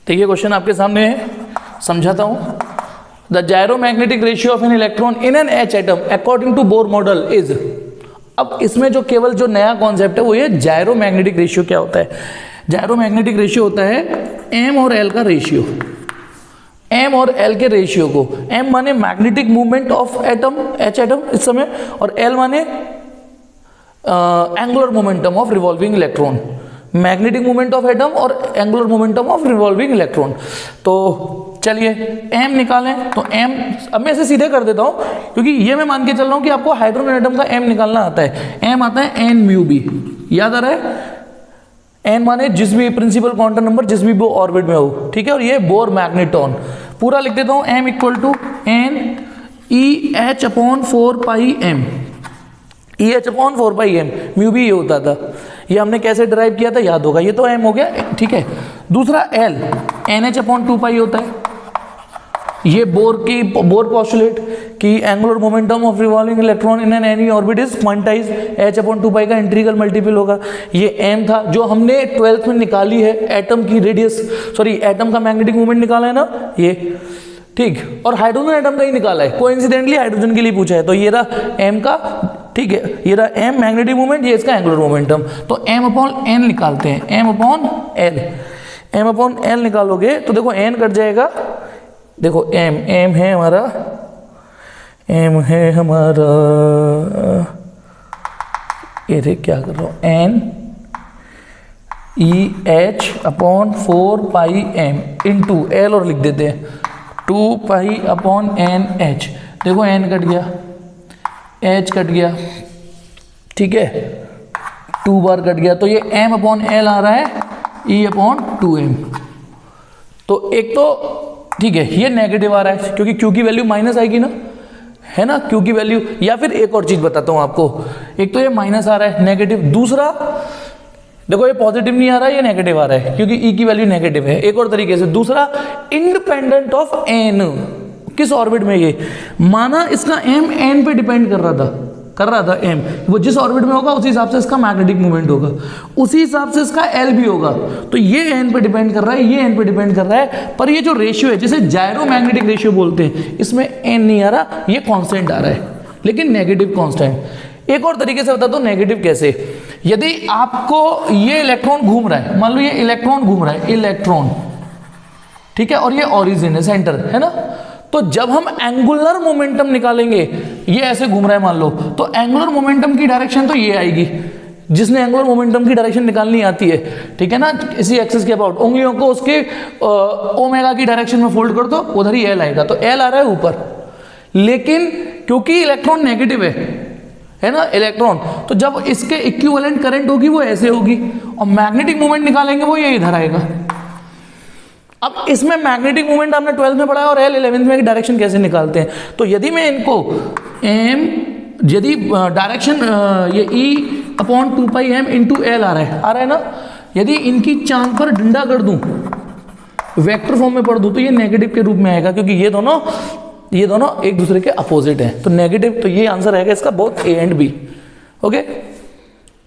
देखिए क्वेश्चन आपके सामने है, समझाता हूँ। The gyromagnetic ratio of an electron in an H atom according to Bohr model is. अब इसमें जो केवल जो नया कॉन्सेप्ट है वो ये जायरोमैग्नेटिक रेशियो क्या होता है। जायरोमैग्नेटिक रेशियो होता है एम और एल का रेशियो, एम और एल के रेशियो को, एम माने magnetic movement of atom H atom इस समय, और एल माने angular momentum of revolving electron, magnetic movement of atom और angular momentum of revolving electron. तो चलिए एम निकालें। तो एम अब मैं इसे सीधे कर देता हूं क्योंकि ये मैं मान के चल रहा हूं कि आपको हाइड्रोजन एटम का एम निकालना आता है। एम आता है एन म्यू बी, याद आ रहा है। एन माने जिस भी प्रिंसिपल क्वांटम नंबर जिस भी वो ऑर्बिट में हो, ठीक है। और ये बोर मैग्नेटॉन, पूरा लिख देता हूं M equal to N E H upon 4 pi M, E H upon 4 pi M, mu भी ये होता था। ये हमने कैसे डिराइव किया था याद होगा, ये तो एम हो गया, ठीक है। दूसरा एल एन एच अपॉन 2 पाई होता है, ये बोर पोस्टुलेट कि angular momentum of revolving electron in an any orbit is quantize, H upon 2 पाई का इंटीग्रल मल्टीपल होगा। ये एम था जो हमने 12th में निकाली है, एटम की रेडियस, सॉरी एटम का मैग्नेटिक मूवमेंट निकाला है ना ये, ठीक। और हाइड्रोजन एटम का ही निकाला है, कोइंसिडेंटली हाइड्रोजन के लिए पूछा है। तो ये रहा एम का, ठीक है, ये रहा एम मैग्नेटिक मूवमेंट, ये इसका एंगुलर मोमेंटम। तो एम अपॉन एन निकालते हैं, M upon L, M upon L निकालोगे तो देखो एन कट जाएगा, देखो एम एम है हमारा, एम है हमारा, ये देख क्या कर रहा हूँ, N E H upon 4 pi M into L और लिख देते हैं 2 पाई अपॉन एन एच। देखो एन कट गया, एच कट गया, ठीक है, 2 बार कट गया, तो ये एम अपॉन एल आ रहा है ई अपॉन 2m। तो एक तो ठीक है ये नेगेटिव आ रहा है क्योंकि क्यू की वैल्यू माइनस आएगी ना, है ना, क्यू की वैल्यू। या फिर एक और चीज बताता हूं आपको, एक तो ये माइनस आ रहा है नेगेटिव, दूसरा देखो ये पॉजिटिव नहीं आ रहा है, ये नेगेटिव आ रहा है क्योंकि ई की वैल्यू नेगेटिव है। एक और तरीके से, दूसरा इंडिपेंडेंट ऑफ एन, किस ऑर्बिट में, ये माना इसका एम एन पे डिपेंड कर रहा था एम, वो जिस ऑर्बिट में होगा उसी हिसाब से इसका मैग्नेटिक मूवमेंट होगा, उसी हिसाब से इसका एल भी होगा। तो ये एन पे डिपेंड कर रहा है, ये एन पे डिपेंड कर रहा है, पर ये जो रेशियो है जिसे जायरोमैग्नेटिक रेशियो बोलते हैं, इसमें एन नहीं आ रहा, ये कांस्टेंट आ रहा है, लेकिन नेगेटिव कांस्टेंट। एक और तरीके से बता दो नेगेटिव कैसे, यदि आपको ये इलेक्ट्रॉन घूम रहा है, मान लो ये इलेक्ट्रॉन घूम रहा है, इलेक्ट्रॉन, ठीक है, और ये ऑरिजिन है, सेंटर है ना, तो जब हम एंगुलर मोमेंटम निकालेंगे, ये ऐसे घूम रहा है मान लो, तो एंगुलर मोमेंटम की डायरेक्शन तो ये आएगी, जिसने एंगुलर मोमेंटम की डायरेक्शन निकालनी आती है, ठीक है ना, इसी एक्सिस के अबाउट, उंगलियों को उसके ओमेगा की डायरेक्शन में फोल्ड कर दो, उधर ही एल आएगा, तो एल आ रहा है ऊपर। लेकिन क्योंकि इलेक्ट्रॉन नेगेटिव है ना इलेक्ट्रॉन, तो जब इसके इक्विवेलेंट करंट होगी वो ऐसे होगी, और मैग्नेटिक मूवमेंट निकालेंगे वो ये इधर आएगा। अब इसमें मैग्नेटिक मूवमेंट आपने 12th में पढ़ा है और एल 11th में डायरेक्शन कैसे निकालते हैं। तो यदि मैं इनको एम, यदि डायरेक्शन ये ई अपॉन 2 पाई एम इंटू एल आ रहा है ना, यदि इनकी चांद पर डंडा कर दूं, वेक्टर फॉर्म में पढ़ दूं, तो ये नेगेटिव के रूप में आएगा क्योंकि ये दोनों एक दूसरे के अपोजिट हैं। तो नेगेटिव, तो ये आंसर आएगा इसका both A and B. Okay.